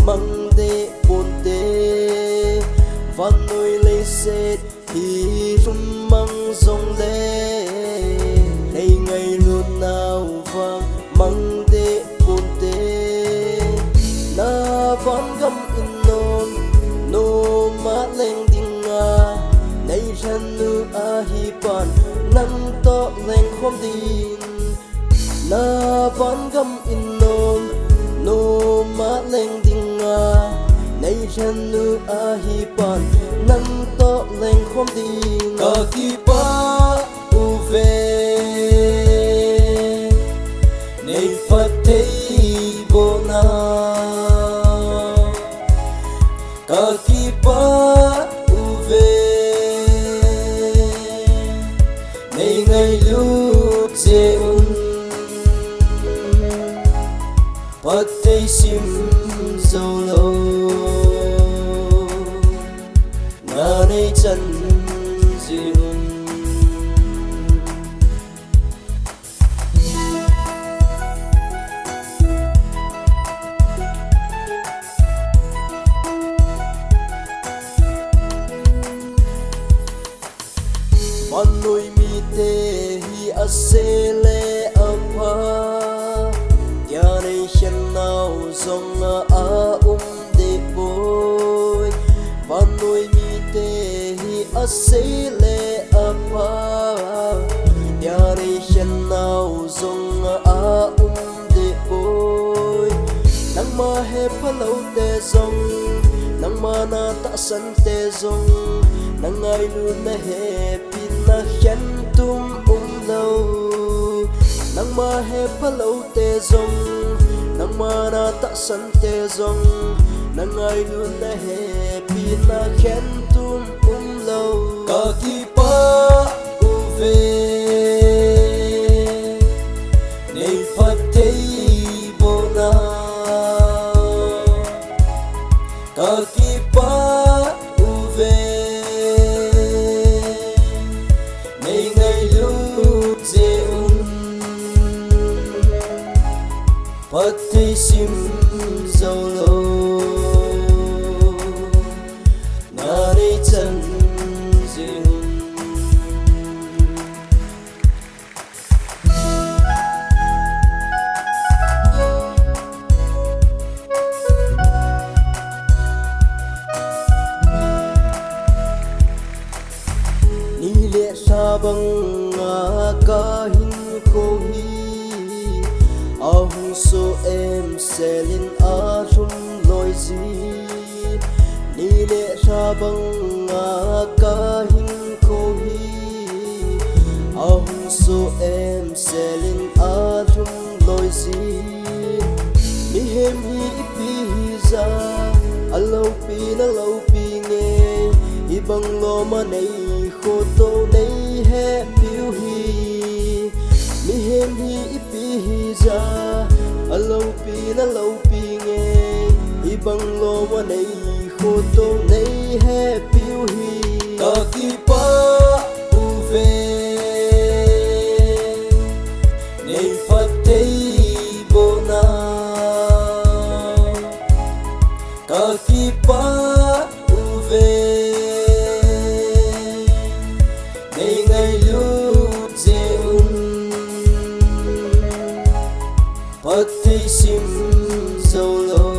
mang đê buồn tê và nuôi lấy xét thì rung mang dòng lê đây ngày luôn nào vàng mang đê buồn tê na vẫn găm in nôm nô má lên đình à nay chân nu a hi pan nang to lên khom din na vẫn găm in nôm nô má lên đình à nay chân nu a hi pan nang to lên khom din ka ki pa u ve nay phát thấy bo na ka ki pa u ve nay ngày lúc dễ phát thấy sim dâu lâu na nay chân dịu van nuôi mi te hi a se le apa ya nei chen nau zong a de boy van nuôi mi te hi a se le apa ya nei chen nau zong a de boy nang ma he phalo te zong nang ma na ta san te zong nang ai lu na he pin na khen tum lâu nang ma he phalo te zong nang ma na ta san te zong nang ai lu na he pin na khen tum lâu ka ki pa u ve nei phát thấy bo na ka ki pa u ve nay ngày lúc dễ phát thấy sim dâu lâu na đây chân dịu ni lệ sa băng ca hin khô hi ahung so em selin a rum loi zi ni lệ sa băng ca hin khô hi ahung so em selin a rum loi zi mi hem hi pi za alo pi nghe ibang lo ma nei khô tô nei he piu hi mi hem hi pi za alo pi nghe ibang lo ma nei khô tô nei he piu hi ka ki pa u ve nei phát thấy bo na ka ki pa u ve nay ngày lúc dễ phát thấy sim dâu lâu